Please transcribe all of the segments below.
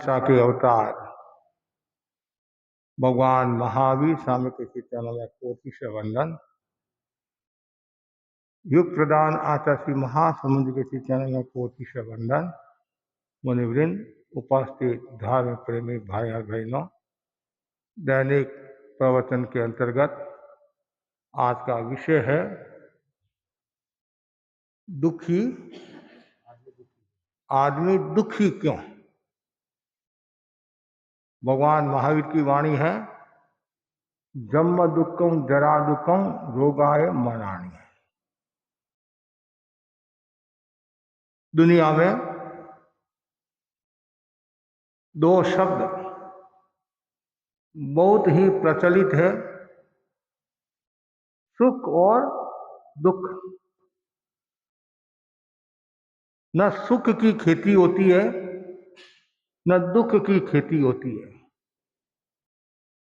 सा के अवतार भगवान महावीर स्वामी के चरणों में कोटि से वंदन। युग प्रदान आचार्य श्री महासमुद्र के चरणों में कोटि से वंदन। मुनिवृंद, उपस्थित धार्मिक प्रेमी भाई और बहनों, दैनिक प्रवचन के अंतर्गत आज का विषय है दुखी आदमी दुखी क्यों। भगवान महावीर की वाणी है, जन्म दुखम जरा दुखम रोगाय मरणानि। दुनिया में दो शब्द बहुत ही प्रचलित है, सुख और दुख। न सुख की खेती होती है, न दुख की खेती होती है।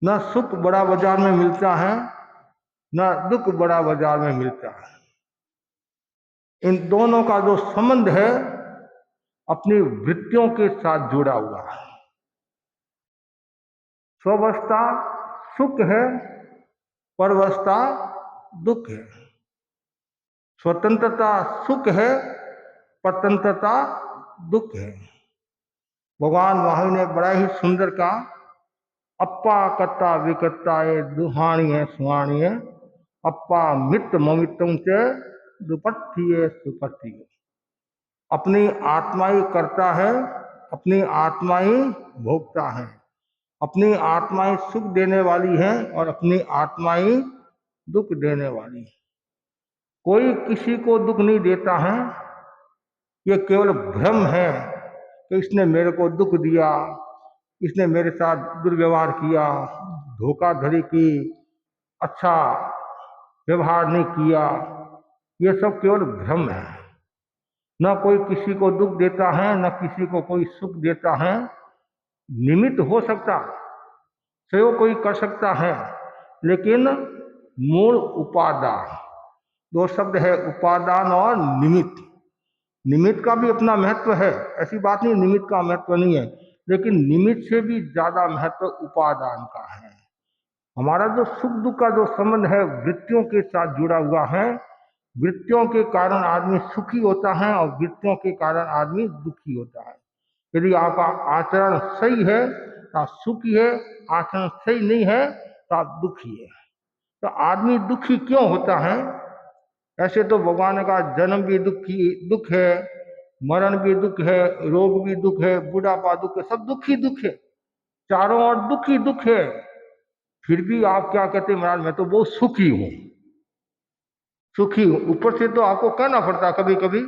न सुख बड़ा बाजार में मिलता है, न दुख बड़ा बाजार में मिलता है। इन दोनों का जो संबंध है अपनी वृत्तियों के साथ जुड़ा हुआ है। स्वावस्था सुख है, परवस्था दुख है। स्वतंत्रता सुख है, परतंत्रता दुख है। भगवान महावीर ने बड़ा ही सुंदर कहा, अप्पा कत्ता विकत्ताए दुहाणीय सुहाणीय अप्पा मित्र ममित्रम से दुपत्थिये सुपत्थिये। अपनी आत्मा ही करता है, अपनी आत्मा ही भोगता है, अपनी आत्मा ही सुख देने वाली है और अपनी आत्मा ही दुख देने वाली है। कोई किसी को दुख नहीं देता है। ये केवल भ्रम है कि इसने मेरे को दुख दिया, इसने मेरे साथ दुर्व्यवहार किया, धोखाधड़ी की, अच्छा व्यवहार नहीं किया। ये सब केवल भ्रम है। न कोई किसी को दुख देता है, न किसी को कोई सुख देता है। निमित्त हो सकता, सहयोग कोई कर सकता है, लेकिन मूल उपादान, दो शब्द है, उपादान और निमित्त। निमित्त का भी अपना महत्व है, ऐसी बात नहीं निमित्त का महत्व नहीं है, लेकिन निमित्त से भी ज्यादा महत्व उपादान का है। हमारा जो सुख दुख का जो संबंध है वृत्तियों के साथ जुड़ा हुआ है। वृत्तियों के कारण आदमी सुखी होता है और वृत्तियों के कारण आदमी दुखी होता है। यदि आपका आचरण सही है तो आप सुखी है, आचरण सही नहीं है तो आप दुखी है। तो आदमी दुखी क्यों होता है? ऐसे तो भगवान ने कहा जन्म भी दुख है, मरण भी दुख है, रोग भी दुख है, बुढ़ापा दुख है, सब दुख ही दुख है, चारों ओर दुख ही दुख है। फिर भी आप क्या कहते हैं, महाराज मैं तो बहुत सुखी हूं, सुखी हूं। ऊपर से तो आपको कहना पड़ता, कभी कभी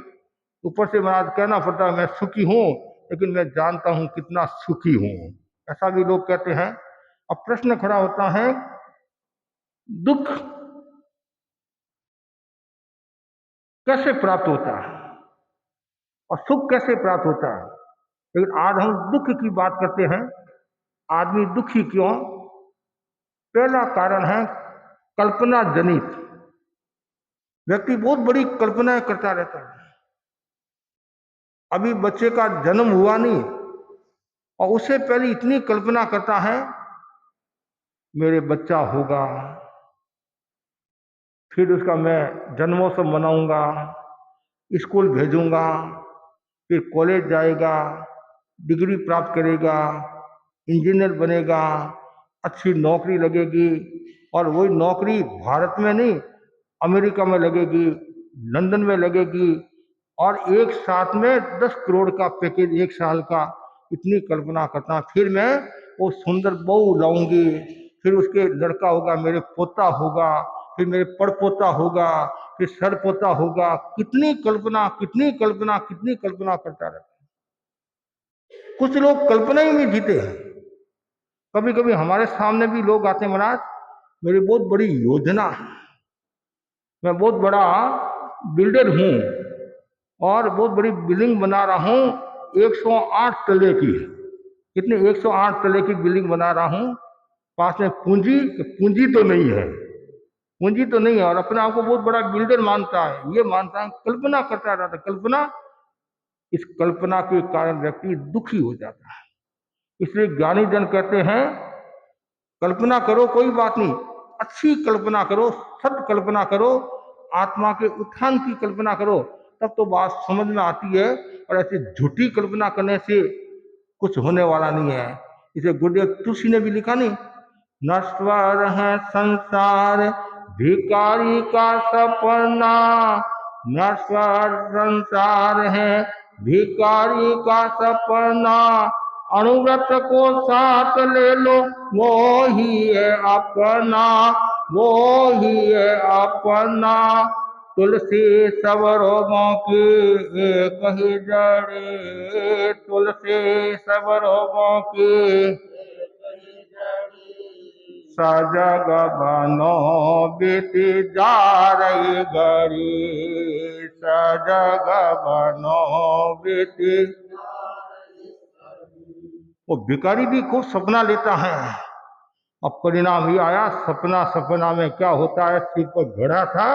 ऊपर से महाराज कहना पड़ता मैं सुखी हूं, लेकिन मैं जानता हूं कितना सुखी हूं, ऐसा भी लोग कहते हैं। अब प्रश्न खड़ा होता है, दुख कैसे प्राप्त होता है और सुख कैसे प्राप्त होता है? लेकिन आज हम दुख की बात करते हैं। आदमी दुखी क्यों? पहला कारण है कल्पना जनित। व्यक्ति बहुत बड़ी कल्पनाएं करता रहता है। अभी बच्चे का जन्म हुआ नहीं और उससे पहले इतनी कल्पना करता है, मेरे बच्चा होगा, फिर उसका मैं जन्मोत्सव मनाऊंगा, स्कूल भेजूंगा, फिर कॉलेज जाएगा, डिग्री प्राप्त करेगा, इंजीनियर बनेगा, अच्छी नौकरी लगेगी, और वही नौकरी भारत में नहीं अमेरिका में लगेगी, लंदन में लगेगी, और एक साथ में 10 करोड़ का पैकेज एक साल का। इतनी कल्पना करता। फिर मैं वो सुंदर बहू लाऊंगी, फिर उसके लड़का होगा, मेरे पोता होगा, फिर मेरे पड़पोता होगा, फिर सरपोता होगा। कितनी कल्पना, कितनी कल्पना, कितनी कल्पना करता रहता है। कुछ लोग कल्पना ही में जीते हैं। कभी कभी हमारे सामने भी लोग आते हैं, महाराज मेरी बहुत बड़ी योजना है, मैं बहुत बड़ा बिल्डर हूं और बहुत बड़ी बिल्डिंग बना रहा हूं, 108 तले की। कितनी? 108 तले की बिल्डिंग बना रहा हूं। पास में पूंजी, पूंजी तो नहीं है, पूंजी तो नहीं है, और अपने आप को बहुत बड़ा बिल्डर मानता है, ये मानता है, कल्पना करता रहता है। कल्पना, इस कल्पना के कारण व्यक्ति दुखी हो जाता है। इसलिए ज्ञानी जन कहते हैं कल्पना करो, कोई बात नहीं, अच्छी कल्पना करो, सत्य कल्पना करो, आत्मा के उत्थान की कल्पना करो, तब तो बात समझ में आती है। और ऐसी झूठी कल्पना करने से कुछ होने वाला नहीं है। इसे गुरुदेव तुलसी ने भी लिखा नहीं, नश्वर है संसार भिकारी का सपना, नश्वर संसार है भिकारी का सपना, अनुव्रत को साथ ले लो वो ही है अपना, वो ही है अपना। तुलसी सब रोगों की एक ही जड़ी, तुलसी सब रोगों की सजग बनो बीती जा रही घड़ी, सजग बनो बीती। वो भिखारी भी खूब सपना लेता है, अब परिणाम ये आया, सपना सपना में क्या होता है, सिर पर घड़ा था,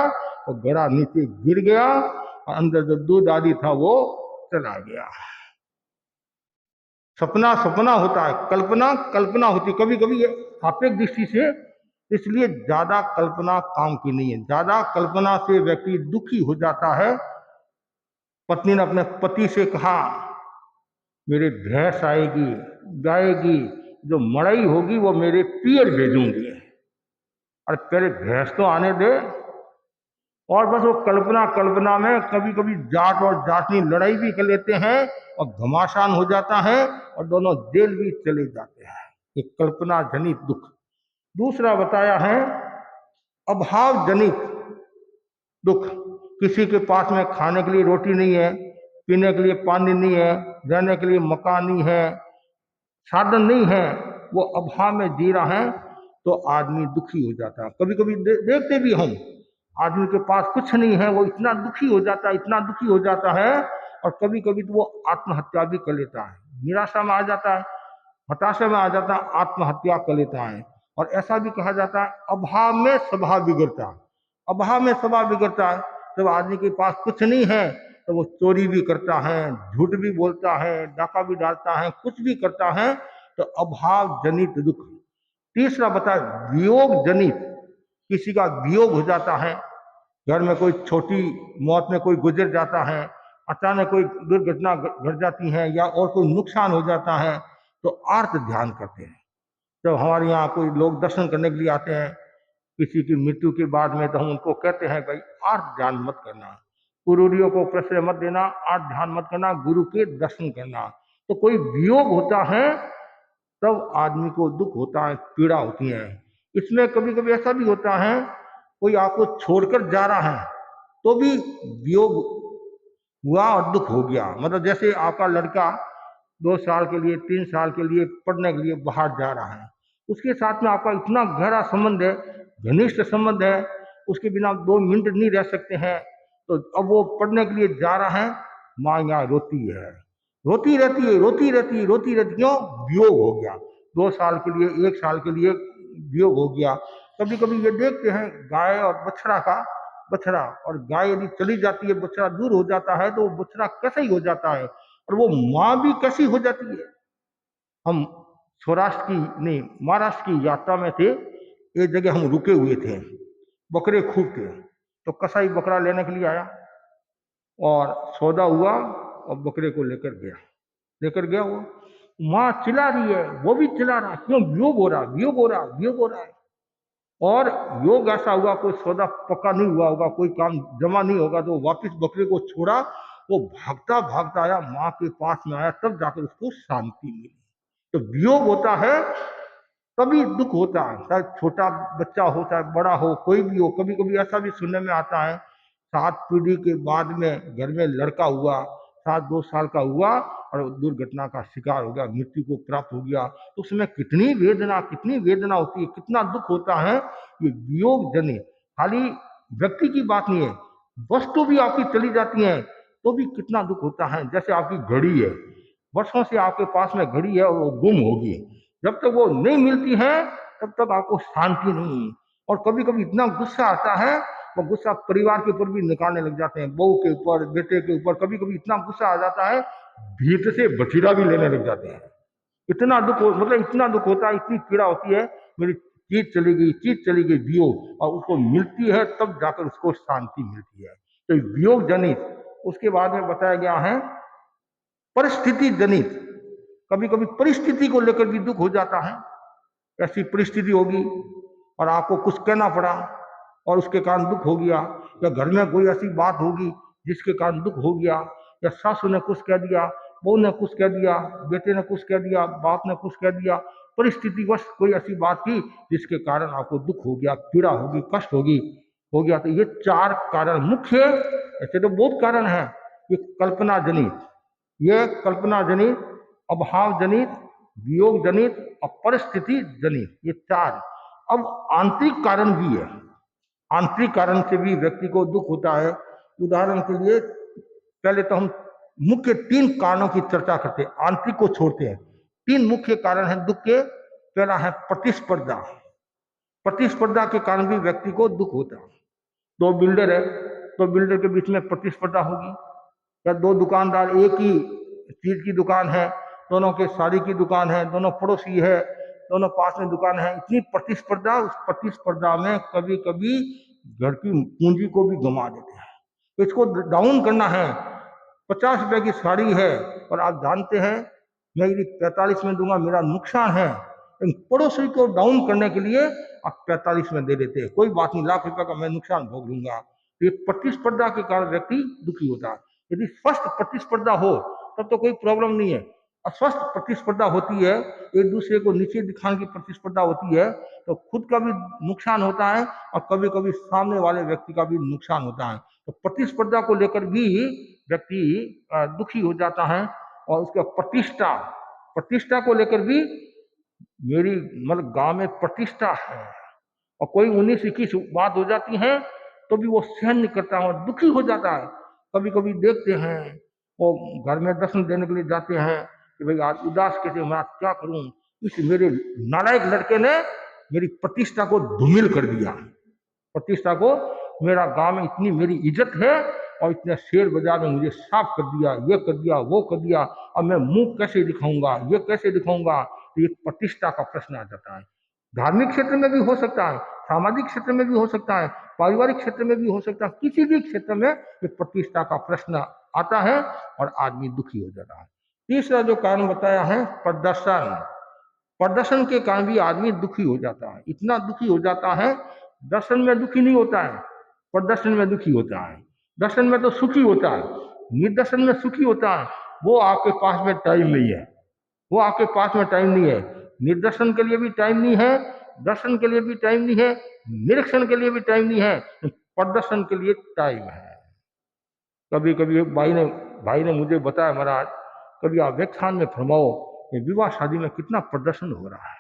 और घड़ा नीचे गिर गया, और अंदर जो दूध आदि था वो चला गया। सपना सपना होता है, कल्पना कल्पना होती, कभी कभी सापेक्ष दृष्टि से। इसलिए ज्यादा कल्पना काम की नहीं है। ज्यादा कल्पना से व्यक्ति दुखी हो जाता है। पत्नी ने अपने पति से कहा मेरे भैंस आएगी, गाएगी, जो मड़ई होगी वो मेरे पियर भेजूंगी, और पहले भैंस तो आने दे। और बस वो कल्पना कल्पना में कभी कभी जाट और जाटनी लड़ाई भी कर लेते हैं, और घमासान हो जाता है, और दोनों जेल भी चले जाते हैं। ये कल्पना जनित दुख। दूसरा बताया है अभाव जनित दुख। किसी के पास में खाने के लिए रोटी नहीं है, पीने के लिए पानी नहीं है, रहने के लिए मकान नहीं है, साधन नहीं है, वो अभाव में जी रहा है, तो आदमी दुखी हो जाता है। कभी कभी देखते भी हम, आदमी के पास कुछ नहीं है, वो इतना दुखी हो जाता है, इतना दुखी हो जाता है, और कभी कभी तो वो आत्महत्या भी कर लेता है, निराशा में आ जाता है, हताशा में आ जाता है, आत्महत्या कर लेता है। और ऐसा भी कहा जाता है अभाव में स्वभाव बिगड़ता है, अभाव में स्वभाव बिगड़ता है। जब आदमी के पास कुछ नहीं है तो वो चोरी भी करता है, झूठ भी बोलता है, डाका भी डालता है, कुछ भी करता है, तो अभाव जनित दुख। तीसरा बताया वियोग जनित, किसी का वियोग हो जाता है, घर में कोई छोटी मौत में कोई गुजर जाता है, अचानक कोई दुर्घटना घट जाती है, या और कोई नुकसान हो जाता है, तो आर्त ध्यान करते हैं। जब हमारे यहाँ कोई लोग दर्शन करने के लिए आते हैं किसी की मृत्यु के बाद में, तो हम उनको कहते हैं भाई आर्त ध्यान मत करना, पुरोरियों को प्रश्रय मत देना, आर्त ध्यान मत करना, गुरु के दर्शन करना। तो कोई वियोग होता है तब आदमी को दुख होता है, पीड़ा होती है। इसमें कभी कभी ऐसा भी होता है कोई आपको छोड़कर जा रहा है तो भी वियोग हुआ और दुख हो गया। मतलब जैसे आपका लड़का 2 साल के लिए 3 साल के लिए पढ़ने के लिए बाहर जा रहा है, उसके साथ में आपका इतना गहरा संबंध है, घनिष्ठ संबंध है, उसके बिना 2 मिनट नहीं रह सकते हैं। तो अब वो पढ़ने के लिए जा रहा है, माँ यहाँ रोती है, रोती रहती है, रोती रहती है, रोती रहती, क्यों? वियोग हो गया। 2 साल के लिए 1 साल के लिए वियोग हो गया। कभी कभी ये देखते हैं गाय और बछड़ा का, बछड़ा और गाय यदि चली जाती है, बछड़ा दूर हो जाता है, तो वो बछड़ा कैसे ही हो जाता है, और वो माँ भी कैसी हो जाती है। हम सौराष्ट्र की नहीं महाराष्ट्र की यात्रा में थे, एक जगह हम रुके हुए थे, बकरे खूब थे, तो कसाई बकरा लेने के लिए आया और सौदा हुआ, और बकरे को लेकर गया वो। माँ चिल्ला रही है, वो भी चिल्ला रहा, क्यों? वियोग हो रहा, वियोग हो रहा, वियोग हो रहा है। और योग ऐसा हुआ, कोई सौदा पक्का नहीं हुआ होगा, कोई काम जमा नहीं होगा, तो वापस बकरे को छोड़ा, वो भागता भागता आया, माँ के पास में आया, तब जाकर उसको शांति मिली। तो वियोग होता है तभी दुख होता है, चाहे छोटा बच्चा हो चाहे बड़ा हो, कोई भी हो। कभी कभी ऐसा भी सुनने में आता है 7 पीढ़ी के बाद में घर में लड़का हुआ, 2 साल का हुआ, और दुर्घटना का शिकार हो गया, मृत्यु को प्राप्त हो गया, तो उसमें कितनी वेदना होती है, कितना दुख होता है। ये वियोग जनित, खाली व्यक्ति की बात नहीं है, वस्तु भी आपकी चली जाती है तो भी कितना दुख होता है। जैसे आपकी घड़ी है, वर्षों से आपके पास में घड़ी है और वो गुम होगी, जब तक वो नहीं मिलती है तब तक आपको शांति नहीं। और कभी कभी इतना गुस्सा आता है, वो गुस्सा परिवार के ऊपर भी निकालने लग जाते हैं, बहू के ऊपर, बेटे के ऊपर। कभी कभी इतना गुस्सा आ जाता है भीत से बछीरा भी लेने लग जाते हैं, इतना दुख मतलब इतना दुख होता है, इतनी पीड़ा होती है, मेरी चीज चली गई वियोग, और उसको मिलती है तब जाकर उसको शांति मिलती है। तो वियोग जनित, उसके बाद में बताया गया है परिस्थिति जनित। कभी कभी परिस्थिति को लेकर भी दुख हो जाता है। ऐसी परिस्थिति होगी और आपको कुछ कहना पड़ा और उसके कारण दुख हो गया, या घर में कोई ऐसी बात होगी जिसके कारण दुख हो गया, या सासू ने कुछ कह दिया, बहू ने कुछ कह दिया, बेटे ने कुछ कह दिया, बाप ने कुछ कह दिया, परिस्थितिवश कोई ऐसी बात थी जिसके कारण आपको दुख हो गया, पीड़ा होगी, कष्ट होगी, हो गया। तो ये चार कारण मुख्य, ऐसे तो बहुत कारण है। ये कल्पना जनित, ये कल्पना जनित, अभाव जनित, वियोग जनित और परिस्थिति जनित, ये चार। अब आंतरिक कारण भी है, आंतरिक कारण से भी व्यक्ति को दुख होता है। उदाहरण के लिए पहले तो हम मुख्य तीन कारणों की चर्चा करते हैं, आंतरिक को छोड़ते हैं। तीन मुख्य कारण हैं दुख के। पहला है प्रतिस्पर्धा। प्रतिस्पर्धा के कारण भी व्यक्ति को दुख होता है। दो बिल्डर है, तो बिल्डर के बीच में प्रतिस्पर्धा होगी, या दो दुकानदार, एक ही चीज की दुकान है, दोनों के साड़ी की दुकान है, दोनों पड़ोसी है, दोनों पास में दुकान है, इतनी प्रतिस्पर्धा। उस प्रतिस्पर्धा में कभी कभी घर की पूंजी को भी गंवा देते हैं। तो इसको डाउन करना है। 50 रुपए की साड़ी है और आप जानते हैं मैं यदि 45 में दूंगा मेरा नुकसान है, पड़ोसी को डाउन करने के लिए आप 45 में दे देते हैं, कोई बात नहीं, लाख रुपए का मैं नुकसान भोग लूंगा। ये प्रतिस्पर्धा के कारण व्यक्ति दुखी होता है। यदि स्वस्थ प्रतिस्पर्धा हो तब तो कोई प्रॉब्लम नहीं है। अस्वस्थ प्रतिस्पर्धा होती है, एक दूसरे को नीचे दिखाने की प्रतिस्पर्धा होती है, तो खुद का भी नुकसान होता है और कभी कभी सामने वाले व्यक्ति का भी नुकसान होता है। तो प्रतिस्पर्धा को लेकर भी व्यक्ति दुखी हो जाता है। और उसका प्रतिष्ठा, प्रतिष्ठा को लेकर भी, मेरी मतलब गांव में प्रतिष्ठा है, और कोई 19-21 बात हो जाती है तो भी वो सहन नहीं करता और दुखी हो जाता है। कभी कभी देखते हैं वो घर में दर्शन देने के लिए जाते हैं कि भाई आज उदास कैसे, मैं क्या करूं, इस मेरे नालायक लड़के ने मेरी प्रतिष्ठा को धूमिल कर दिया। प्रतिष्ठा को, मेरा गांव में इतनी मेरी इज्जत है और इतने शेर बाजार में मुझे साफ कर दिया, ये कर दिया, वो कर दिया, अब मैं मुंह कैसे दिखाऊंगा, ये कैसे दिखाऊंगा। तो ये प्रतिष्ठा का प्रश्न आ जाता है। धार्मिक क्षेत्र में भी हो सकता है, सामाजिक क्षेत्र में भी हो सकता है, पारिवारिक क्षेत्र में भी हो सकता है, किसी भी क्षेत्र में ये प्रतिष्ठा का प्रश्न आता है और आदमी दुखी हो जाता है। तीसरा जो कारण बताया है प्रदर्शन, प्रदर्शन के कारण भी आदमी दुखी हो जाता है। इतना दुखी हो जाता है, दर्शन में दुखी नहीं होता है, प्रदर्शन में दुखी होता है। दर्शन में तो सुखी होता है, निर्दर्शन में सुखी होता है। वो आपके पास में टाइम नहीं है, वो आपके पास में टाइम नहीं है, निर्दर्शन के लिए भी टाइम नहीं है, दर्शन के लिए भी टाइम नहीं है, निरीक्षण के लिए भी टाइम नहीं है, प्रदर्शन के लिए टाइम है। कभी कभी भाई ने मुझे बताया, महाराज कभी आप व्याख्यान में फरमाओ विवाह शादी में कितना प्रदर्शन हो रहा है।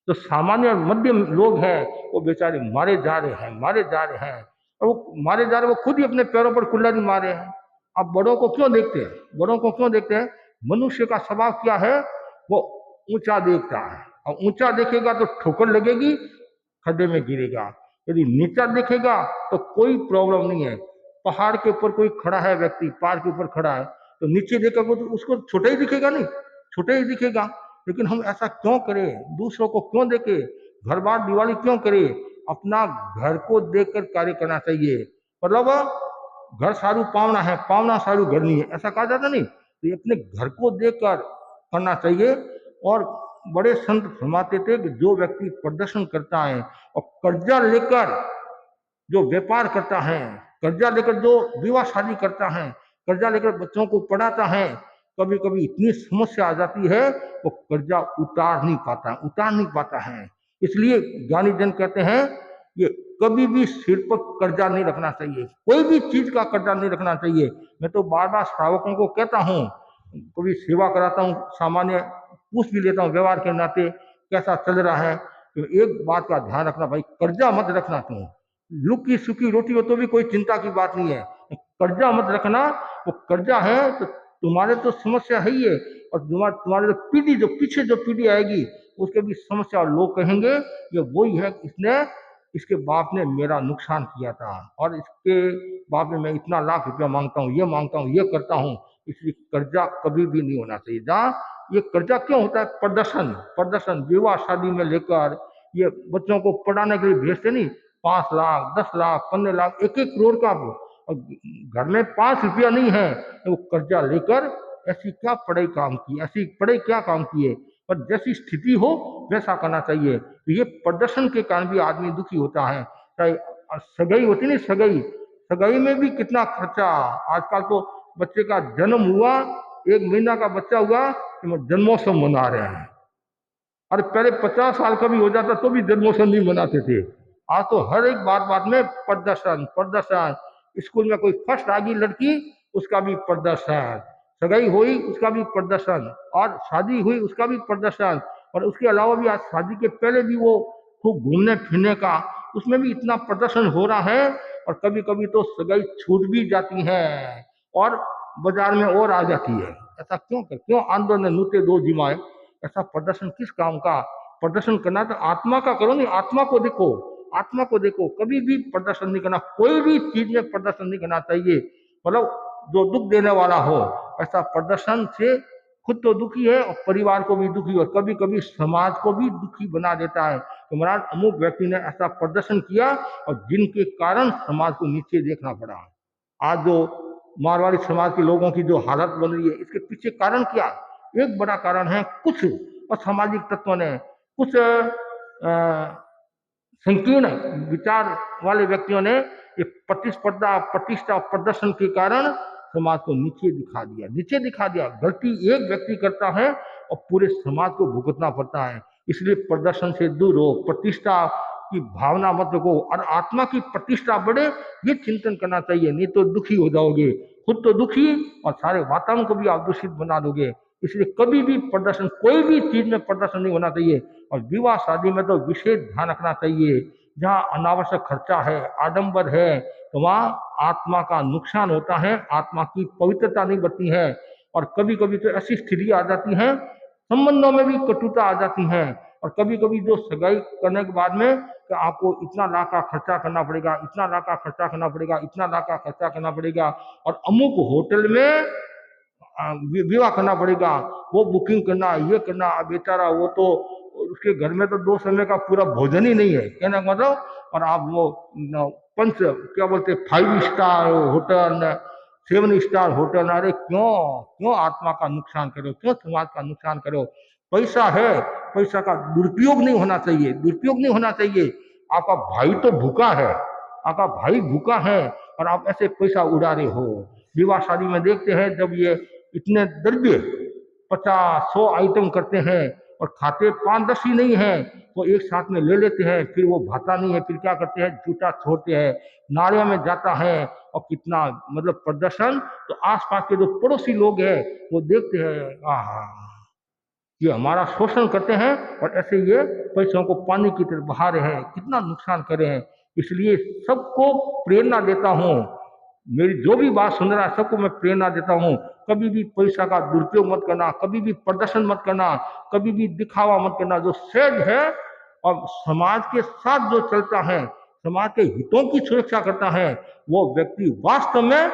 तो सामान्य और मध्यम लोग हैं वो बेचारे मारे जा रहे हैं, मारे जा रहे हैं, और वो मारे जा रहे, वो खुद ही अपने पैरों पर कुल्हाड़ी मारे हैं। अब बड़ों को क्यों देखते हैं, बड़ों को क्यों देखते हैं? मनुष्य का स्वभाव क्या है, वो ऊंचा देखता है, और ऊंचा देखेगा तो ठोकर लगेगी, खड्डे में गिरेगा। यदि नीचा देखेगा तो कोई प्रॉब्लम नहीं है। पहाड़ के ऊपर कोई खड़ा है व्यक्ति, पहाड़ के ऊपर खड़ा है, तो नीचे देखोगे तो उसको छोटा ही दिखेगा, नहीं छोटा ही दिखेगा। लेकिन हम ऐसा क्यों करें, दूसरों को क्यों देखे, घर बार दिवाली क्यों करें? अपना घर को देखकर कार्य करना चाहिए। मतलब घर सारू पावना है, पावना सारू घर नहीं है, ऐसा कहा जाता नहीं। तो ये अपने घर को देखकर करना चाहिए। और बड़े संत फरमाते थे कि जो व्यक्ति प्रदर्शन करता है और कर्जा लेकर जो व्यापार करता है, कर्जा लेकर जो विवाह शादी करता है, कर्जा लेकर बच्चों को पढ़ाता है, कभी कभी इतनी समस्या आ जाती है वो कर्जा उतार नहीं पाता है। इसलिए ज्ञानी जन कहते हैं ये कभी भी सिर पर कर्जा नहीं रखना चाहिए, कोई भी चीज का कर्जा नहीं रखना चाहिए। मैं तो बार बार श्रावकों को कहता हूँ, कभी सेवा कराता हूँ, सामान्य पूछ भी लेता हूँ व्यवहार के नाते कैसा चल रहा है, तो एक बात का ध्यान रखना भाई, कर्जा मत रखना। तुम लुकी सुखी रोटी हो तो भी कोई चिंता की बात नहीं है, कर्जा मत रखना। वो कर्जा है तो तुम्हारे तो समस्या है ही है, और तुम्हारे जो पीढ़ी, जो पीछे जो पीढ़ी आएगी उसके भी समस्या, और लोग कहेंगे ये वही है, इसके बाप ने मेरा नुकसान किया था और इसके बाप ने मैं इतना लाख रुपया मांगता हूँ, ये करता हूँ। इसलिए कर्जा कभी भी नहीं होना चाहिए। जहाँ ये कर्जा क्यों होता है? प्रदर्शन, प्रदर्शन विवाह शादी में लेकर ये बच्चों को पढ़ाने के लिए भेजते नहीं, 5 लाख 10 लाख 15 लाख 1-1 करोड़ का, और घर में 5 रुपया नहीं है तो वो कर्जा लेकर ऐसी क्या पढ़ाई काम की, ऐसी पढ़ाई क्या काम की है। पर जैसी स्थिति हो वैसा करना चाहिए। तो ये प्रदर्शन के कारण भी आदमी दुखी होता है। चाहे सगाई होती नहीं, सगाई, सगाई में भी कितना खर्चा। आजकल तो बच्चे का जन्म हुआ, 1 महीना का बच्चा हुआ तो जन्मोत्सव मना रहे हैं। अरे पहले 50 साल का भी हो जाता तो भी जन्मोत्सव नहीं मनाते थे। आज तो हर एक बात बात में प्रदर्शन, प्रदर्शन। स्कूल में कोई फर्स्ट आ गई लड़की, उसका भी प्रदर्शन, सगाई हुई उसका भी प्रदर्शन, और शादी हुई उसका भी प्रदर्शन। और उसके अलावा भी आज शादी के पहले भी वो खूब घूमने फिरने का, उसमें भी इतना प्रदर्शन हो रहा है। और कभी कभी तो सगाई छूट भी जाती है और बाजार में और आ जाती है। ऐसा क्यों आंदोलन नूते दो जिमाए, ऐसा प्रदर्शन किस काम का? प्रदर्शन करना तो आत्मा का करो, नहीं आत्मा को देखो, आत्मा को देखो। कभी भी प्रदर्शन नहीं करना, कोई भी चीज में प्रदर्शन नहीं करना चाहिए। मतलब जो दुख देने वाला हो, ऐसा प्रदर्शन से खुद तो दुखी है और परिवार को भी दुखी, और कभी कभी समाज को भी दुखी बना देता है। तो महाराज अमुक व्यक्ति ने ऐसा प्रदर्शन किया और जिनके कारण समाज को नीचे देखना पड़ा। आज जो मारवाड़ी समाज के लोगों की जो हालत बन रही है, इसके पीछे कारण क्या? एक बड़ा कारण है कुछ असामाजिक तत्वों ने, कुछ संकीर्ण विचार वाले व्यक्तियों ने ये प्रतिस्पर्धा, प्रतिष्ठा, प्रदर्शन के कारण समाज को नीचे दिखा दिया, नीचे दिखा दिया। गलती एक व्यक्ति करता है और पूरे समाज को भुगतना पड़ता है। इसलिए प्रदर्शन से दूर हो, प्रतिष्ठा की भावना मत रखो, और आत्मा की प्रतिष्ठा बढ़े ये चिंतन करना चाहिए। नहीं तो दुखी हो जाओगे, खुद तो दुखी और सारे वातावरण को भी आप दूषित बना दोगे। इसलिए कभी भी प्रदर्शन, कोई भी चीज में प्रदर्शन नहीं होना चाहिए। और विवाह शादी में तो विशेष ध्यान रखना चाहिए। जहाँ अनावश्यक खर्चा है, आडंबर है, तो वहाँ आत्मा का नुकसान होता है, आत्मा की पवित्रता नहीं बचती है। और कभी कभी तो ऐसी स्थिति आ जाती है, संबंधों में भी कटुता आ जाती है। और कभी कभी जो सगाई करने के बाद में कि आपको इतना लाख का खर्चा करना पड़ेगा, इतना लाख का खर्चा करना पड़ेगा, इतना लाख का खर्चा करना पड़ेगा, और अमुक होटल में विवाह करना पड़ेगा, वो बुकिंग करना, ये करना। अब बेचारा वो तो उसके घर में तो 2 समय का पूरा भोजन ही नहीं है, कहना मतलब। और आप वो पंच क्या बोलते 5 स्टार होटल, 7 स्टार होटल, अरे क्यों क्यों आत्मा का नुकसान करो, क्यों समाज का नुकसान करो? पैसा है, पैसा का दुरुपयोग नहीं होना चाहिए, दुरुपयोग नहीं होना चाहिए। आपका भाई तो भूखा है, आपका भाई भूखा है और आप ऐसे पैसा उड़ा रहे हो। विवाह शादी में देखते हैं जब ये इतने द्रव्य 50-100 आइटम करते हैं और खाते 5-10 ही नहीं है, तो एक साथ में ले लेते हैं, फिर वो भाता नहीं है, फिर क्या करते हैं, जूता छोड़ते हैं, नालियों में जाता है। और कितना मतलब प्रदर्शन। तो आसपास के जो पड़ोसी लोग हैं वो देखते हैं, आहा ये हमारा शोषण करते हैं और ऐसे ये पैसों को पानी की तरह बहा रहे हैं, कितना नुकसान कर रहे हैं। इसलिए सबको प्रेरणा देता हूँ, मेरी जो भी बात सुन रहा है सबको मैं प्रेरणा देता हूँ, कभी भी पैसा का दुरुपयोग मत करना, कभी भी प्रदर्शन मत करना, कभी भी दिखावा मत करना। जो सहज है और समाज के साथ जो चलता है, समाज के हितों की सुरक्षा करता है, वो व्यक्ति वास्तव में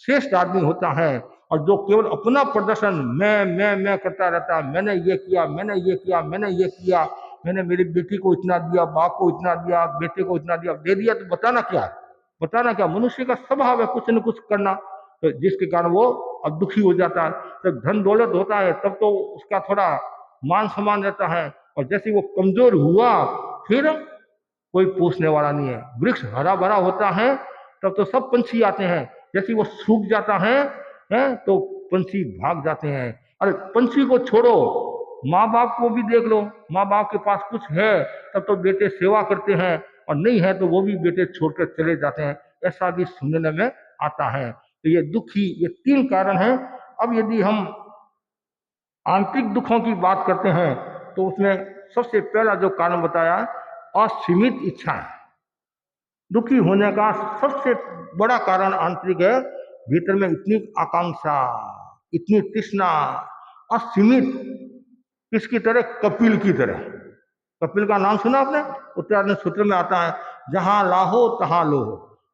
श्रेष्ठ आदमी होता है। और जो केवल अपना प्रदर्शन मैं करता रहता है, मैंने ये किया, मैंने ये किया, मैंने ये किया, मैंने मेरी बेटी को इतना दिया, बाप को इतना दिया, बेटे को इतना दिया, दे दिया तो बताना क्या, बताना क्या? मनुष्य का स्वभाव है कुछ न कुछ करना, तो जिसके कारण वो अब दुखी हो जाता है। जब धन दौलत होता है तब तो उसका थोड़ा मान सम्मान रहता है, और जैसे वो कमजोर हुआ फिर कोई पूछने वाला नहीं है। वृक्ष हरा भरा होता है तब तो सब पंछी आते हैं, जैसे वो सूख जाता है तो पंछी भाग जाते हैं। अरे पंछी को छोड़ो, माँ बाप को भी देख लो, माँ बाप के पास कुछ है तब तो बेटे सेवा करते हैं, और नहीं है तो वो भी बेटे छोड़कर चले जाते हैं, ऐसा भी सुनने में आता है। तो ये दुखी, ये 3 कारण हैं। अब यदि हम आंतरिक दुखों की बात करते हैं तो उसमें सबसे पहला जो कारण बताया, असीमित इच्छाएं। दुखी होने का सबसे बड़ा कारण आंतरिक है, भीतर में इतनी आकांक्षा, इतनी तृष्णा, असीमित, किसकी तरह? कपिल की तरह। कपिल का नाम सुना आपने? उत्तरार्जुन सूत्र में आता है, जहां लाहो तहां लो।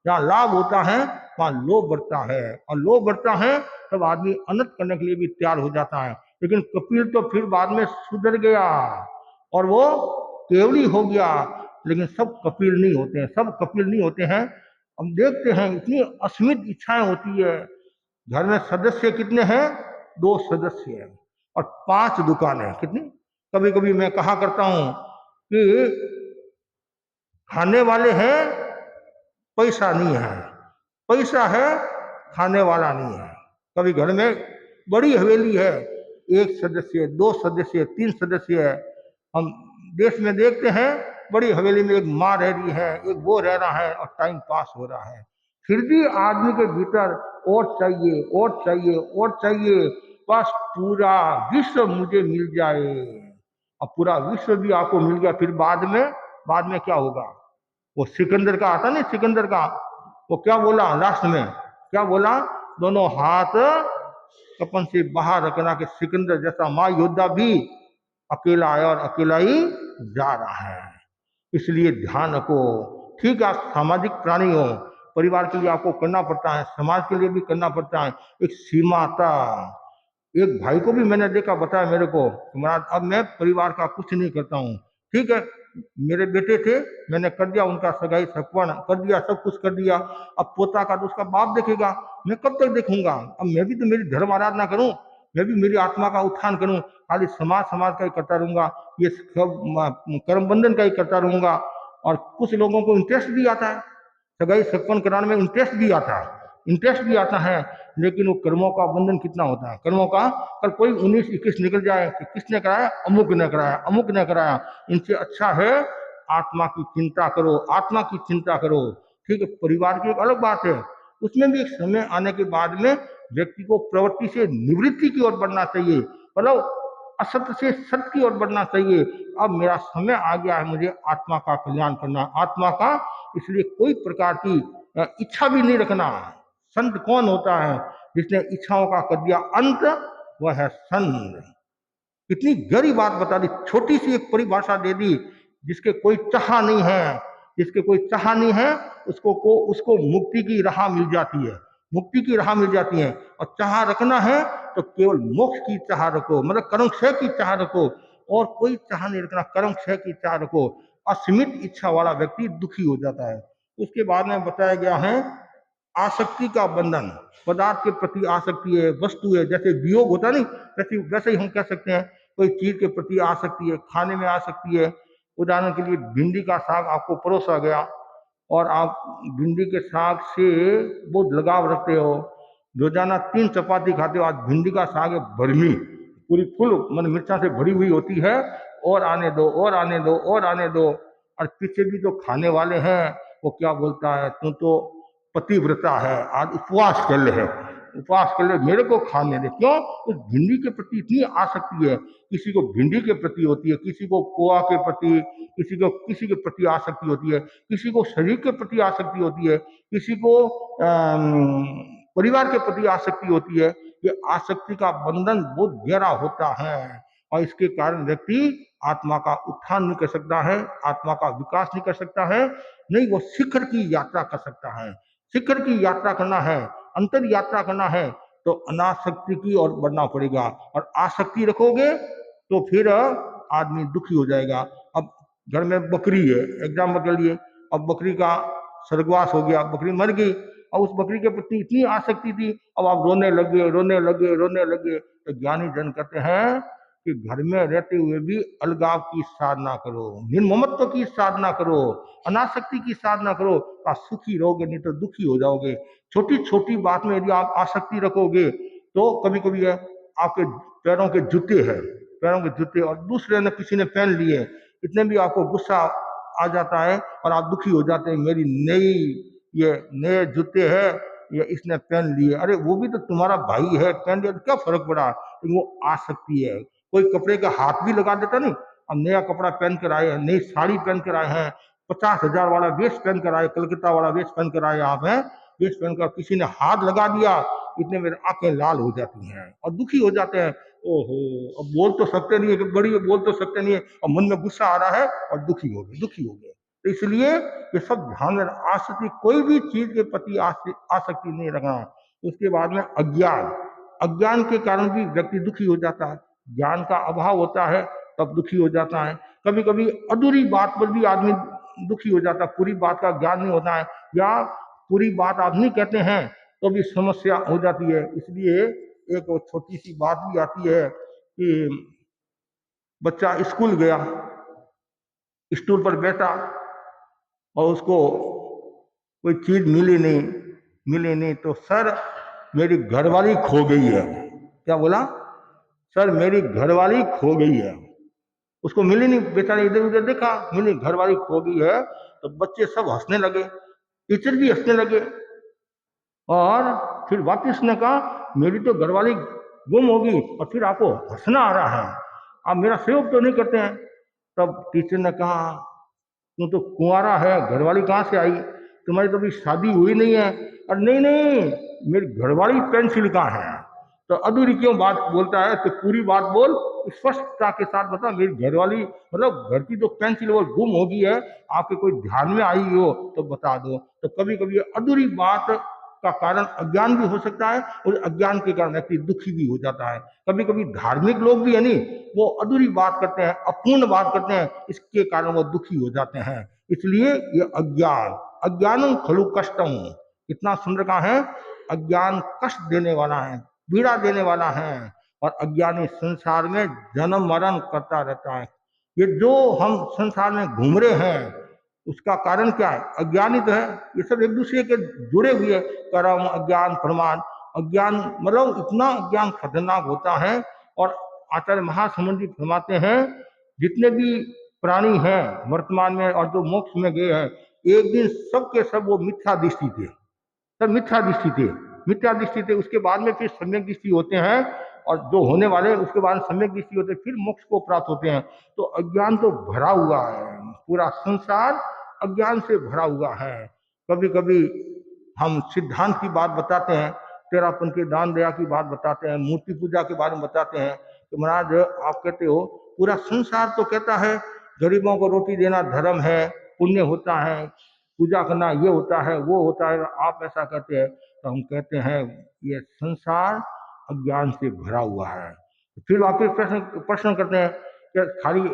जहां लाभ होता है वहां लोभ बढ़ता है, और लोभ बढ़ता है तब आदमी अनर्थ करने के लिए भी तैयार हो जाता है। लेकिन कपिल तो फिर बाद में सुधर गया और वो केवली हो गया। लेकिन सब कपिल नहीं होते हैं, सब कपिल नहीं होते हैं। हम देखते हैं इतनी असीमित इच्छाएं होती है। घर में सदस्य कितने हैं? 2 सदस्य हैं और 5 दुकानें। कितनी? कभी कभी मैं कहा करता हूं कि खाने वाले हैं, पैसा नहीं है, पैसा है, खाने वाला नहीं है। कभी घर में बड़ी हवेली है, 1 सदस्य, 2 सदस्य, 3 सदस्य है। हम देश में देखते हैं बड़ी हवेली में एक माँ रह रही है, एक वो रह रहा है और टाइम पास हो रहा है। फिर भी आदमी के भीतर और चाहिए, और चाहिए, और चाहिए। बस पूरा विश्व मुझे मिल जाए। अब पूरा विश्व भी आपको मिल गया, फिर बाद में क्या होगा? वो सिकंदर का आता नहीं, सिकंदर का, वो क्या बोला लास्ट में? क्या बोला? दोनों हाथ कपन से बाहर रखना कि सिकंदर जैसा महायोद्धा भी अकेला आया और अकेला ही जा रहा है। इसलिए ध्यान रखो। ठीक है, आप सामाजिक प्राणी हो, परिवार के लिए आपको करना पड़ता है, समाज के लिए भी करना पड़ता है, एक सीमा था। एक भाई को भी मैंने देखा, बताया मेरे को, महाराज अब मैं परिवार का कुछ नहीं करता हूँ। ठीक है, मेरे बेटे थे, मैंने कर दिया उनका सगाई सपन कर दिया, सब कुछ कर दिया। अब पोता का तो उसका बाप देखेगा, मैं कब तक देखूंगा? अब मैं भी तो मेरी धर्म आराधना करूं, मैं भी मेरी आत्मा का उत्थान करूं। खाली समाज समाज का ही करता रहूंगा, ये सब कर्म बंधन का ही करता रहूंगा। और कुछ लोगों को इंटरेस्ट भी आता है, सगाई सपन कराने में इंटरेस्ट भी आता है, इंटरेस्ट भी आता है। लेकिन वो कर्मों का बंधन कितना होता है? कर्मों का कल कोई 19-21 निकल जाए कि किसने कराया, अमुक ने कराया, अमुक ने कराया। इनसे अच्छा है आत्मा की चिंता करो, आत्मा की चिंता करो। ठीक है, परिवार की एक अलग बात है, उसमें भी एक समय आने के बाद में व्यक्ति को प्रवृत्ति से निवृत्ति की ओर बढ़ना चाहिए, मतलब असत्य से सत्य की ओर बढ़ना चाहिए। अब मेरा समय आ गया है, मुझे आत्मा का कल्याण करना, आत्मा का, इसलिए कोई प्रकार की इच्छा भी नहीं रखना। संत कौन होता है? जिसने इच्छाओं का कर दिया अंत, वह है संत। कितनी गहरी बात बता दी, छोटी सी एक परिभाषा दे दी। जिसके कोई चाह नहीं है, जिसके कोई चाह नहीं है, उसको मुक्ति की राह मिल जाती है, मुक्ति की राह मिल जाती है। और चाह रखना है तो केवल मोक्ष की चाह रखो, मतलब कर्म क्षय की चाह रखो, और कोई चाह नहीं रखना, कर्म क्षय की चाह रखो। असीमित इच्छा वाला व्यक्ति दुखी हो जाता है। उसके बाद में बताया गया है आसक्ति का बंधन, पदार्थ के प्रति आसक्ति है, वस्तु है, जैसे वियोग होता नहीं, वैसे ही हम कह सकते हैं कोई चीज के प्रति आसक्ति है, खाने में आसक्ति है। उदाहरण के लिए भिंडी का साग आपको परोसा गया और आप भिंडी के साग से बहुत लगाव रखते हो, रोजाना 3 चपाती खाते हो। आज भिंडी का साग है भरमी, पूरी फुल मन मिर्चा से भरी हुई होती है, और आने दो, और आने दो, और आने दो। और पीछे भी जो खाने वाले हैं वो क्या बोलता है, तू तो पतिव्रता है, आज उपवास कर ले, उपवास कर ले, मेरे को खाने दे। क्यों? उस भिंडी के प्रति इतनी आसक्ति है। किसी को भिंडी के प्रति होती है, किसी को पोहा के प्रति, किसी के प्रति आसक्ति होती है, किसी को शरीर के प्रति आसक्ति होती है, किसी को परिवार के प्रति आसक्ति होती है। ये आसक्ति का बंधन बहुत गहरा होता है, और इसके कारण व्यक्ति आत्मा का उत्थान नहीं कर सकता है, आत्मा का विकास नहीं कर सकता है, नहीं वो शिखर की यात्रा कर सकता है। शिखर की यात्रा करना है, अंतर यात्रा करना है, तो अनासक्ति की ओर बढ़ना पड़ेगा। और आसक्ति रखोगे तो फिर आदमी दुखी हो जाएगा। अब घर में बकरी है, एग्जाम्पल के लिए, अब बकरी का स्वर्गवास हो गया, बकरी मर गई, और उस बकरी के प्रति इतनी आसक्ति थी, अब आप रोने लगे, रोने लगे, रोने लगे। तो ज्ञानी जन कहते हैं कि घर में रहते हुए भी अलगाव की साधना करो, निर्ममत्व की साधना करो, अनासक्ति की साधना करो, तो आप सुखी रहोगे, नहीं तो दुखी हो जाओगे। छोटी छोटी बात में यदि आप आसक्ति रखोगे तो कभी कभी है आपके पैरों के जूते हैं, पैरों के जूते, और दूसरे ने किसी ने पहन लिए, इतने भी आपको गुस्सा आ जाता है और आप दुखी हो जाते हैं, मेरी ये नए जूते हैं, ये इसने पहन लिए, अरे वो भी तो तुम्हारा भाई है, पहन लिया तो क्या फर्क पड़ा? तो वो आसक्ति है। कोई कपड़े का हाथ भी लगा देता नहीं, अब नया कपड़ा पहन कर आए हैं, नई साड़ी पहन कर आए हैं, 50,000 वाला वेस्ट पहन कर आए, कलकत्ता वाला वेस्ट पहन कर आए आप हैं, वेस्ट पहन कर किसी ने हाथ लगा दिया, इतने मेरे आंखें लाल हो जाती हैं और दुखी हो जाते हैं। ओहो, अब बोल तो सकते नहीं है कि बड़ी बोल तो सकते नहीं है, और मन में गुस्सा आ रहा है और दुखी हो गए, दुखी हो गए। तो इसलिए ये सब ध्यान में आसक्ति, कोई भी चीज के प्रति आसक्ति नहीं रखना। उसके बाद में अज्ञान, अज्ञान के कारण भी व्यक्ति दुखी हो जाता है। ज्ञान का अभाव होता है तब दुखी हो जाता है। कभी कभी अधूरी बात पर भी आदमी दुखी हो जाता है, पूरी बात का ज्ञान नहीं होता है, या पूरी बात आप नहीं कहते हैं तो भी समस्या हो जाती है। इसलिए एक छोटी सी बात भी आती है कि बच्चा स्कूल गया, स्टूल पर बैठा और उसको कोई चीज मिली नहीं तो सर मेरी घरवाली खो गई है। क्या बोला? सर मेरी घरवाली खो गई है। उसको मिली नहीं, बेचारा इधर उधर देखा, मिली, घरवाली खो गई है। तो बच्चे सब हंसने लगे, टीचर भी हंसने लगे, और फिर वापिस ने कहा मेरी तो घरवाली गुम होगी और फिर आपको हंसना आ रहा है, आप मेरा सहयोग तो नहीं करते हैं। तब टीचर ने कहा तू तो कुंवारा है, घरवाली कहाँ से आई, तुम्हारी तो अभी शादी हुई नहीं है। और नहीं, मेरी घरवाली पेंसिल कहाँ है। तो अधूरी क्यों बात बोलता है, तो पूरी बात बोल, स्पष्टता के साथ बता मेरी घरवाली, मतलब घर की जो पेंसिल वो गुम हो गई है, आपके कोई ध्यान में आई हो तो बता दो। तो कभी कभी अधूरी बात का कारण अज्ञान भी हो सकता है, और अज्ञान के कारण व्यक्ति दुखी भी हो जाता है। कभी कभी धार्मिक लोग भी है नहीं, वो अधूरी बात करते हैं, अपूर्ण बात करते हैं, इसके कारण वो दुखी हो जाते हैं। इसलिए ये अज्ञान, अज्ञानम खलु कष्टम, इतना सुंदर कहा है, अज्ञान कष्ट देने वाला है, पीड़ा देने वाला है, और अज्ञानी संसार में जन्म मरण करता रहता है। ये जो हम संसार में घूम रहे हैं उसका कारण क्या है? अज्ञानी तो है। ये सब एक दूसरे के जुड़े हुए, कर्म, अज्ञान, प्रमाद। अज्ञान मतलब इतना अज्ञान खतरनाक होता है। और आचार्य महासमुद्री फरमाते हैं जितने भी प्राणी हैं वर्तमान में और जो मोक्ष में गए हैं, एक दिन सब के सब वो मिथ्या दृष्टि थे, सब मिथ्या दृष्टि थे, मिथ्या दृष्टि थे। उसके बाद में फिर सम्यक दृष्टि होते हैं, और जो होने वाले उसके बाद सम्यक दृष्टि होते हैं, फिर मोक्ष को प्राप्त होते हैं। तो अज्ञान तो भरा हुआ है, पूरा संसार अज्ञान से भरा हुआ है। कभी कभी हम सिद्धांत की बात बताते हैं, तेरापन के दान दया की बात बताते हैं, मूर्ति पूजा के बारे में बताते हैं, तो महाराज आप कहते हो पूरा संसार तो कहता है गरीबों को रोटी देना धर्म है, पुण्य होता है, पूजा करना ये होता है वो होता है, आप ऐसा कहते हैं। तो हम कहते हैं ये संसार अज्ञान से भरा हुआ है। फिर वापिस प्रश्न प्रश्न करते हैं कि खाली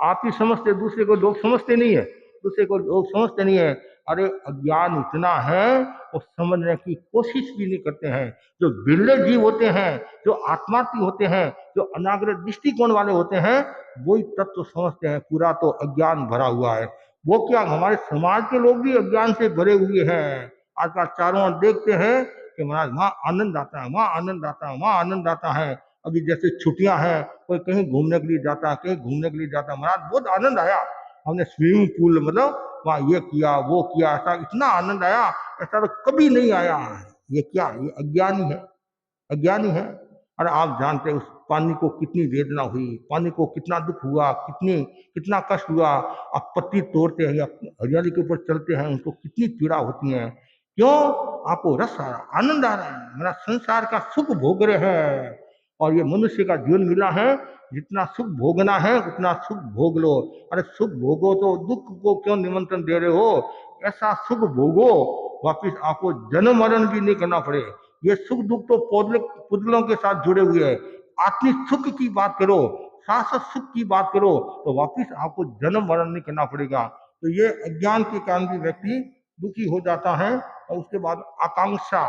आप ही समझते, दूसरे को लोग समझते नहीं है, दूसरे को लोग समझते नहीं है। अरे अज्ञान इतना है वो समझने की कोशिश भी नहीं करते हैं। जो बिरले जीव होते हैं, जो आत्मार्थी होते हैं, जो अनाग्रह दृष्टिकोण वाले होते हैं, वही तत्व समझते हैं। पूरा तो अज्ञान भरा हुआ है। वो क्या, हमारे समाज के लोग भी अज्ञान से भरे हुए हैं। आजकल चारों ओर देखते हैं कि महाराज वहाँ आनंद आता है, वहाँ आनंद आता है, वहाँ आनंद आता है। अभी जैसे छुट्टियां हैं, कोई कहीं घूमने के लिए जाता है, कहीं घूमने के लिए जाता है, महाराज बहुत आनंद आया, हमने स्विमिंग पूल मतलब वहाँ ये किया वो किया, ऐसा इतना आनंद आया, ऐसा तो कभी नहीं आया। ये क्या, ये अज्ञानी है, अज्ञानी है। अरे आप जानते हैं उस पानी को कितनी वेदना हुई, पानी को कितना दुख हुआ, कितना कष्ट हुआ। आप पत्ती तोड़ते हैं या हरियाली के ऊपर चलते हैं, उनको कितनी पीड़ा होती है। क्यों? आपको रस आ रहा, आनंद आ रहा है, मेरा संसार का सुख भोग रहे हैं। और ये मनुष्य का जीवन मिला है, जितना सुख भोगना है उतना सुख भोग लो। अरे सुख भोगो तो दुख को क्यों निमंत्रण दे रहे हो? ऐसा सुख भोगो वापिस आपको जन्म मरण भी नहीं करना पड़े। ये सुख दुख तो पुतलों के साथ जुड़े हुए हैं। आत्मिक सुख की बात करो, शाश्वत सुख की बात करो, तो वापिस आपको जन्म मरण नहीं करना पड़ेगा। तो ये अज्ञान के कारण भी व्यक्ति दुखी हो जाता है। और उसके बाद आकांक्षा,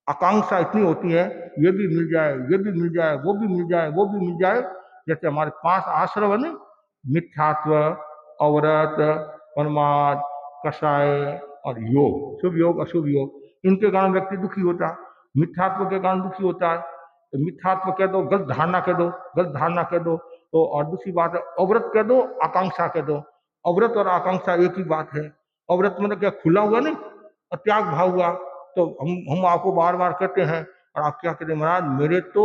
आकांक्षा इतनी होती है, ये भी मिल जाए, ये भी मिल जाए, वो भी मिल जाए, वो भी मिल जाए। जैसे हमारे 5 आश्रम है, मिथ्यात्व, अवरत, प्रमाद, कषाय और योग, शुभ योग अशुभ योग, इनके कारण व्यक्ति दुखी होता है। मिथ्यात्व के कारण दुखी होता है। तो मिथ्यात्व कह दो, गलत धारणा कह दो, गलत धारणा कह दो। तो और दूसरी बात है अवरत कह दो, आकांक्षा कह दो। अवरत और आकांक्षा एक ही बात है। अवरत मतलब क्या, खुला हुआ नहीं, और त्याग भाव हुआ। तो हम आपको बार बार कहते हैं, और आप क्या कहते हैं, महाराज मेरे तो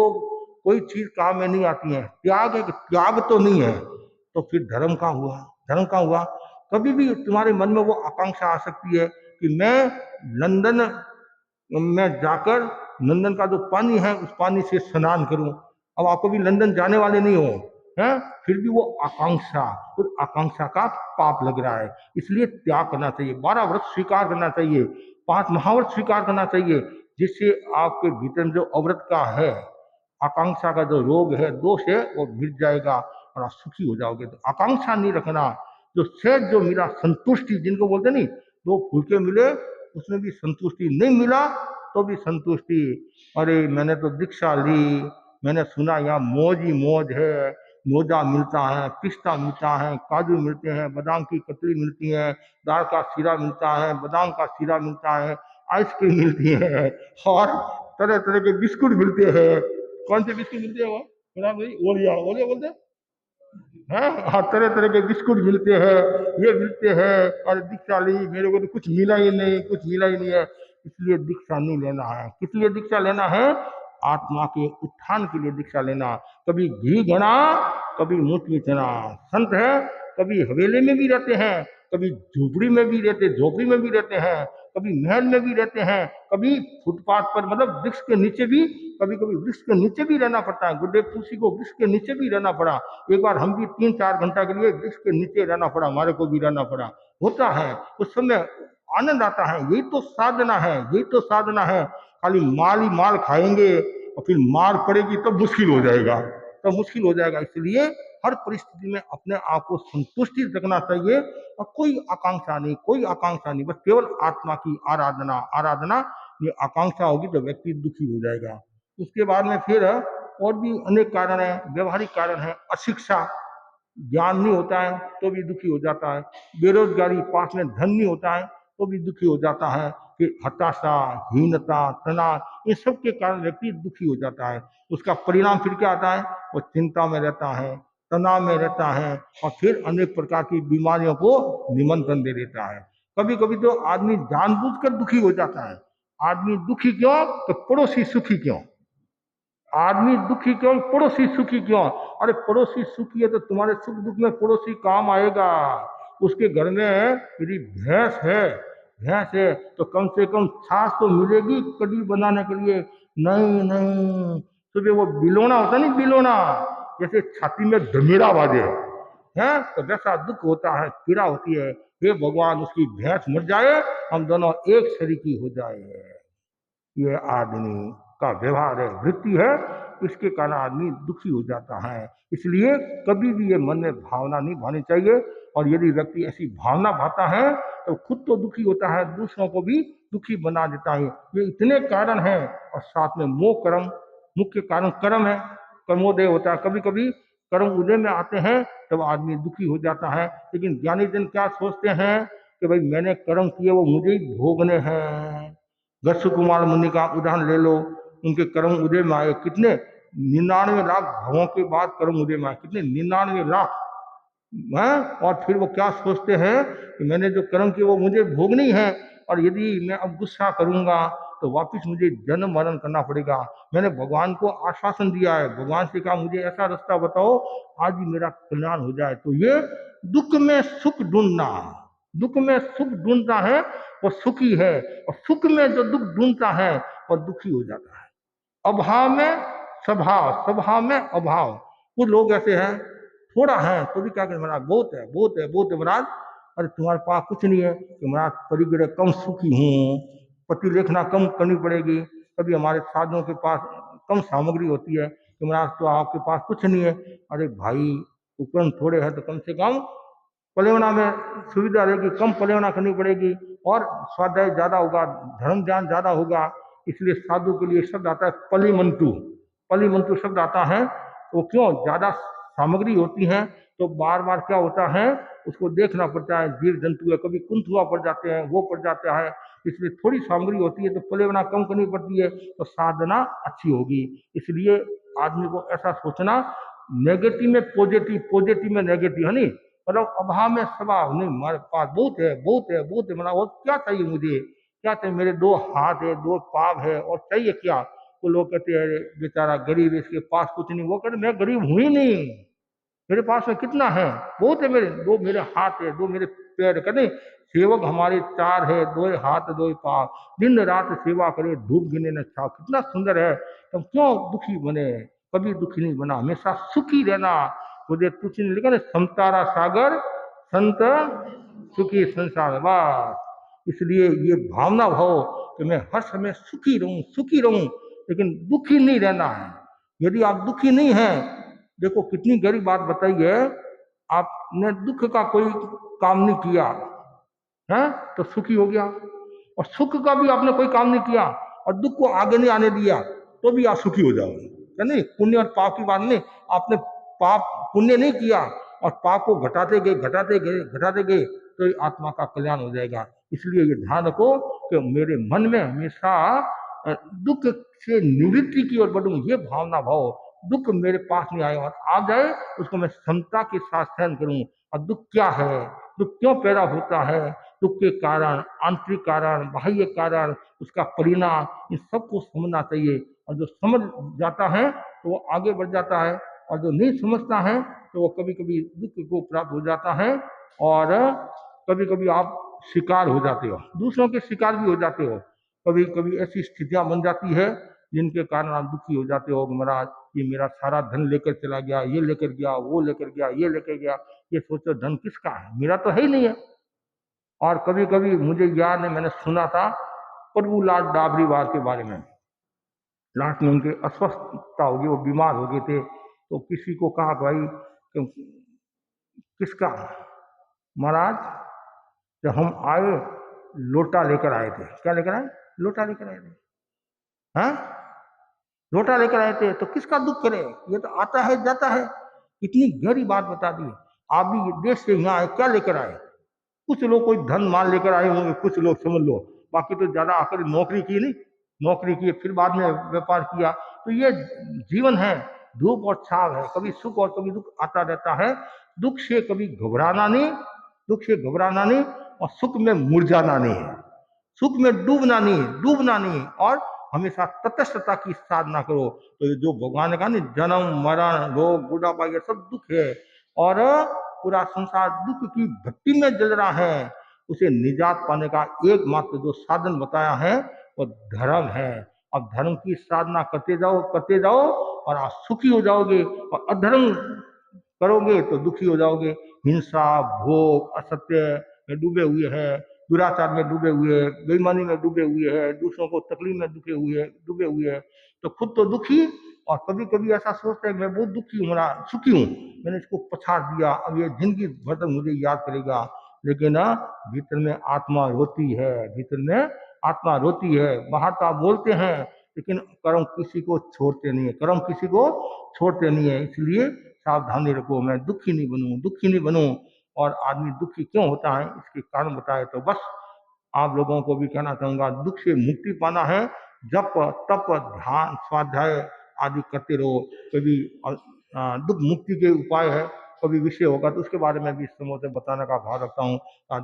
कोई चीज काम में नहीं आती है, त्याग है, त्याग तो नहीं है। तो फिर धर्म का हुआ, धर्म का हुआ। कभी भी तुम्हारे मन में वो आकांक्षा आ सकती है कि मैं लंदन में जाकर लंदन का जो पानी है उस पानी से स्नान करूं। अब आप कभी लंदन जाने वाले नहीं हो, है, फिर भी वो आकांक्षा, उस आकांक्षा का पाप लग रहा है। इसलिए त्याग करना चाहिए, 12 व्रत स्वीकार करना चाहिए, 5 महाव्रत स्वीकार करना चाहिए, जिससे आपके भीतर जो अव्रत का है, आकांक्षा का जो रोग है, दोष है, वो मिट जाएगा और आप सुखी हो जाओगे। तो आकांक्षा नहीं रखना, जो सहज जो मिला संतुष्टि, जिनको बोलते नहीं, 2 फुलके मिले उसमें भी संतुष्टि, नहीं मिला तो भी संतुष्टि। अरे मैंने तो दीक्षा ली, मैंने सुना यहाँ मौज ही मौज है, मोजा मिलता है, पिस्ता मिलता है, काजू मिलते हैं, बादाम की कतली मिलती है, दाल का सीरा मिलता है, बादाम का सीरा मिलता है, आइसक्रीम मिलती है, और तरह तरह के बिस्कुट मिलते हैं। कौन से बिस्कुट मिलते हैं वो? ओलिया, ओलिया बोलते हैं। हाँ, हर तरह तरह के बिस्कुट मिलते हैं, ये मिलते हैं, और दीक्षा ली, मेरे को तो कुछ मिला ही नहीं, कुछ मिला ही नहीं है। इसलिए दीक्षा नहीं लेना है। किस लिए दीक्षा लेना है? आत्मा के उत्थान के लिए दीक्षा लेना। कभी घी घना, कभी मुठ में चना। संत है, कभी हवेली में भी रहते हैं, कभी झोपड़ी में भी रहते, झोपड़ी में भी रहते हैं, कभी महल में भी रहते हैं, कभी फुटपाथ पर, मतलब वृक्ष के नीचे भी, कभी कभी वृक्ष के नीचे भी रहना पड़ता है। गुड्डे तुलसी को वृक्ष के नीचे भी रहना पड़ा। एक बार हम भी 3-4 घंटा के लिए वृक्ष के नीचे रहना पड़ा, हमारे को भी रहना पड़ा। होता है उस समय, आनंद आता है। यही तो साधना है, यही तो साधना है। खाली माल ही माल खाएंगे और फिर मार पड़ेगी तब मुश्किल हो जाएगा, तब मुश्किल हो जाएगा। इसलिए हर परिस्थिति में अपने आप को संतुष्टि रखना चाहिए, और कोई आकांक्षा नहीं, कोई आकांक्षा नहीं, बस केवल आत्मा की आराधना, आराधना। ये आकांक्षा होगी तो व्यक्ति दुखी हो जाएगा। उसके बाद में फिर और भी अनेक कारण है, व्यवहारिक कारण है। अशिक्षा, ज्ञान नहीं होता है तो भी दुखी हो जाता है। बेरोजगारी, पास में धन नहीं होता है तो भी दुखी हो जाता है। फिर हताशा, हीनता, तनाव, इन सब के कारण व्यक्ति दुखी हो जाता है। उसका परिणाम फिर क्या आता है? वो चिंता में रहता है, तनाव में रहता है, और फिर अनेक प्रकार की बीमारियों को निमंत्रण दे देता है। कभी कभी तो आदमी जानबूझकर दुखी हो जाता है। आदमी दुखी क्यों? तो पड़ोसी सुखी क्यों। आदमी दुखी क्यों? पड़ोसी सुखी क्यों? अरे पड़ोसी सुखी है तो तुम्हारे सुख दुख में पड़ोसी काम आएगा। उसके घर में यदि भैंस है तो कम से कम छाछ तो मिलेगी कड़ी बनाने के लिए। नहीं नहीं, सुबह वो बिलोना होता नहीं, बिलोना, जैसे छाती में धमेरा बाजे है, तो वैसा दुख होता है, पीड़ा होती है। हे भगवान, उसकी भैंस मर जाए, हम दोनों एक शरीकी हो जाए। ये आदमी का व्यवहार है, वृत्ति है, इसके कारण आदमी दुखी हो जाता है। इसलिए कभी भी ये मन में भावना नहीं भानी चाहिए। और यदि व्यक्ति ऐसी भावना भाता है तो खुद तो दुखी होता है, दूसरों को भी दुखी बना देता है। ये इतने कारण हैं। और साथ में मोह कर्म, मुख्य कारण कर्म है, कर्मोदय होता है। कभी कभी कर्म उदय में आते हैं तब आदमी दुखी हो जाता है। लेकिन ज्ञानी जन क्या सोचते हैं कि भाई मैंने कर्म किए, वो मुझे ही भोगने हैं। दक्ष कुमार मुनि का उदाहरण ले लो, उनके कर्म उदय में आए कितने, 99 लाख भावों के बाद कर्म उदय में आए, कितने 99 लाख हैं। और फिर वो क्या सोचते हैं कि मैंने जो कर्म किए वो मुझे भोगनी है, और यदि मैं अब गुस्सा करूंगा तो वापिस मुझे जन्म मरण करना पड़ेगा। मैंने भगवान को आश्वासन दिया है, भगवान से कहा मुझे ऐसा रास्ता बताओ आज ही मेरा कल्याण हो जाए। तो ये दुख में सुख ढूंढना, दुख में सुख ढूंढता है वो सुखी है, और सुख में जो दुख ढूंढता है वो दुखी हो जाता है। अभाव में स्वभाव, स्वभाव में अभाव। कुछ लोग ऐसे हैं, थोड़ा है तो भी क्या करें महाराज, बहुत है, बहुत है, बहुत है महाराज। अरे तुम्हारे पास कुछ नहीं है कि महाराज, परिग्रह कम सुखी हूँ, पति लेखना कम करनी पड़ेगी। कभी हमारे साधुओं के पास कम सामग्री होती है कि महाराज तो आपके पास कुछ नहीं है। अरे भाई, उपकरण थोड़े हैं तो कम से कम पलेवना में सुविधा रहेगी, कम पलेवना करनी पड़ेगी, और स्वाध्याय ज्यादा होगा, धर्म ज्ञान ज्यादा होगा। इसलिए साधु के लिए शब्द आता है पलिमंतु, पलिमंतु शब्द आता है। वो क्यों? ज्यादा सामग्री होती है तो बार बार क्या होता है, उसको देखना पड़ता है। जीव जंतु है, कभी कुंथुआ पड़ जाते हैं, वो पड़ जाता है। इसलिए थोड़ी सामग्री होती है तो पलेवना कम करनी पड़ती है, तो साधना अच्छी होगी। इसलिए आदमी को ऐसा सोचना, नेगेटिव में पॉजिटिव, पॉजिटिव में नेगेटिव, है नहीं। मतलब अभाव में स्वभाव नहीं, हमारे पास बहुत है, बहुत है, बहुत है, मतलब और क्या चाहिए मुझे, क्या चाहिए, मेरे 2 हाथ है, 2 पाँव है, और चाहिए क्या। तो लोग कहते हैं बेचारा गरीब है, इसके पास कुछ नहीं। वो कहते मैं गरीब हूं ही नहीं, मेरे पास में कितना है, बहुत है, मेरे 2 मेरे हाथ है, 2 मेरे पैर। कहते सेवक हमारे 4 है, 2 हाथ 2 पाँव, दिन रात सेवा करे, धूप गिने न छाव। कितना सुंदर है। तुम क्यों दुखी बने? कभी दुखी नहीं बना, हमेशा सुखी रहना। खुदे तुच्छ नहीं, लिखा ना समतारा सागर संत सुखी संसार, बस। इसलिए ये भावना भाव कि मैं हर समय सुखी रहूं, लेकिन दुखी नहीं रहना है। यदि आप दुखी नहीं हैं, देखो कितनी गहरी बात बताई है, आपने दुख का कोई काम नहीं किया है तो सुखी हो गया, और सुख का भी आपने कोई काम नहीं किया और दुख को आगे नहीं आने दिया तो भी आप सुखी हो जाओगे, है नहीं? पुण्य और पाप की बात नहीं, आपने पाप पुण्य नहीं किया और पाप को घटाते गए तो आत्मा का कल्याण हो जाएगा। इसलिए ये ध्यान रखो कि मेरे मन में हमेशा दुख से निवृत्ति की ओर बढ़ूं, ये भावना भाव, दुख मेरे पास नहीं आए और आ जाए उसको मैं क्षमता के साथ सहन करूं। और दुख क्या है, दुख क्यों पैदा होता है, दुख के कारण, आंतरिक कारण, बाह्य कारण, उसका परिणाम, इन सबको समझना चाहिए। और जो समझ जाता है तो वो आगे बढ़ जाता है, और जो नहीं समझता है तो वो कभी कभी दुख को प्राप्त हो जाता है, और कभी कभी आप शिकार हो जाते हो, दूसरों के शिकार भी हो जाते हो। कभी कभी ऐसी स्थितियां बन जाती है जिनके कारण आप दुखी हो जाते हो, महाराज ये मेरा सारा धन लेकर चला गया, ये लेकर गया, वो लेकर गया, ये लेकर गया। ये सोचो धन किसका है, मेरा तो है ही नहीं है। और कभी कभी मुझे याद है, मैंने सुना था प्रभुलाल डाबरीवार के बारे में। लास्ट में उनके अस्वस्थता हो गई, वो बीमार हो गए थे, तो किसी को कहा भाई किसका, महाराज जब हम आए लोटा लेकर आए थे, क्या लेकर आए, लोटा लेकर आए थे, हाँ लोटा लेकर आए थे, तो किसका दुख करे, ये तो आता है जाता है। इतनी गहरी बात बता दी। आप भी देश से यहाँ आए, क्या लेकर आए, कुछ लोग कोई धन माल लेकर आए होंगे, कुछ लोग समझ लो, बाकी तो ज्यादा आकर नौकरी की नहीं, नौकरी की फिर बाद में व्यापार किया। तो ये जीवन है, धूप और छाव है, कभी सुख और कभी दुख आता रहता है। दुख से कभी घबराना नहीं, दुख से घबराना नहीं, और सुख में मुरझाना नहीं है, सुख में डूबना नहीं, और हमेशा तटस्थता की साधना करो। तो जो भगवान ने कहा ना, जन्म मरण रोग बुढ़ापा ये सब दुख है, और पूरा संसार दुख की भट्टी में जल रहा है। उसे निजात पाने का एकमात्र जो साधन बताया है वो धर्म है। अब धर्म की साधना करते जाओ और आप सुखी हो जाओगे, और अधर्म करोगे तो दुखी हो जाओगे। हिंसा भोग असत्य में डूबे हुए हैं, दुराचार में डूबे हुए हैं, बेईमानी में डूबे हुए हैं, दूसरों को तकलीफ में डूबे हुए हैं, तो खुद तो दुखी, और कभी कभी ऐसा सोचते हैं मैं बहुत दुखी हूँ, सुखी हूँ, मैंने इसको पछाड़ दिया, अब ये जिंदगी भर तक मुझे याद करेगा। लेकिन भीतर में आत्मा रोती है, भीतर में आत्मा रोती है। बाहर तो आप बोलते हैं, लेकिन कर्म किसी को छोड़ते नहीं है, कर्म किसी को छोड़ते नहीं है। इसलिए सावधानी रखो, मैं दुखी नहीं बनूं। और आदमी दुखी क्यों होता है, इसके कारण बताए तो बस आप लोगों को भी कहना चाहूंगा, दुख से मुक्ति पाना है, जप तप ध्यान स्वाध्याय आदि करते रहो। कभी दुख मुक्ति के उपाय है, कभी विषय होगा तो उसके बारे में भी समूह से बताने का भाव रखता हूँ।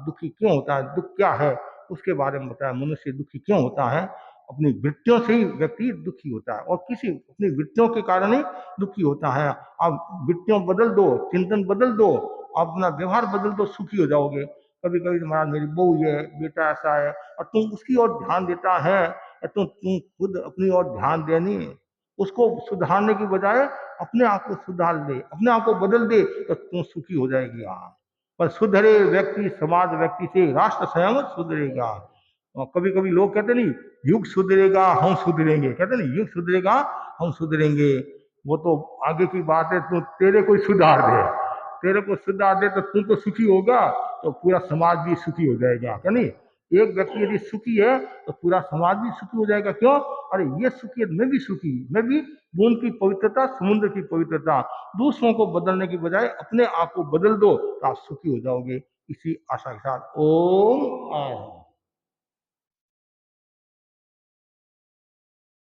दुखी क्यों होता है, दुख क्या है उसके बारे में बताया, मनुष्य दुखी क्यों होता है, अपनी वृत्तियों से ही व्यक्ति दुखी होता है, और किसी अपनी वृत्तियों के कारण ही दुखी होता है। आप वृत्तियों बदल दो, चिंतन बदल दो, अपना व्यवहार बदल दो, सुखी हो जाओगे। कभी कभी तुम्हारा मेरी बहू है, बेटा ऐसा है, और तुम उसकी ओर ध्यान देता है, तुम खुद अपनी ओर ध्यान देनी, उसको सुधारने की बजाय अपने आप को सुधार दे, अपने आप को बदल दे, तो तुम सुखी हो जाएगी। पर सुधरे व्यक्ति समाज व्यक्ति से राष्ट्र स्वयं सुधरेगा। और कभी कभी लोग कहते नहीं युग सुधरेगा हम सुधरेंगे, कहते नहीं युग सुधरेगा हम सुधरेंगे, वो तो आगे की बात है। तू तेरे को सुधार दे, तेरे को सुधार दे तो तू तो सुखी होगा, तो पूरा समाज भी सुखी हो जाएगा, क्या नहीं? एक व्यक्ति यदि सुखी है तो पूरा समाज भी सुखी हो जाएगा। क्यों? अरे ये सुखी है, मैं भी सुखी, मैं भी बूंद की पवित्रता, समुद्र की पवित्रता। दूसरों को बदलने की बजाय अपने आप को बदल दो तो आप सुखी हो जाओगे। इसी आशा के साथ ओम।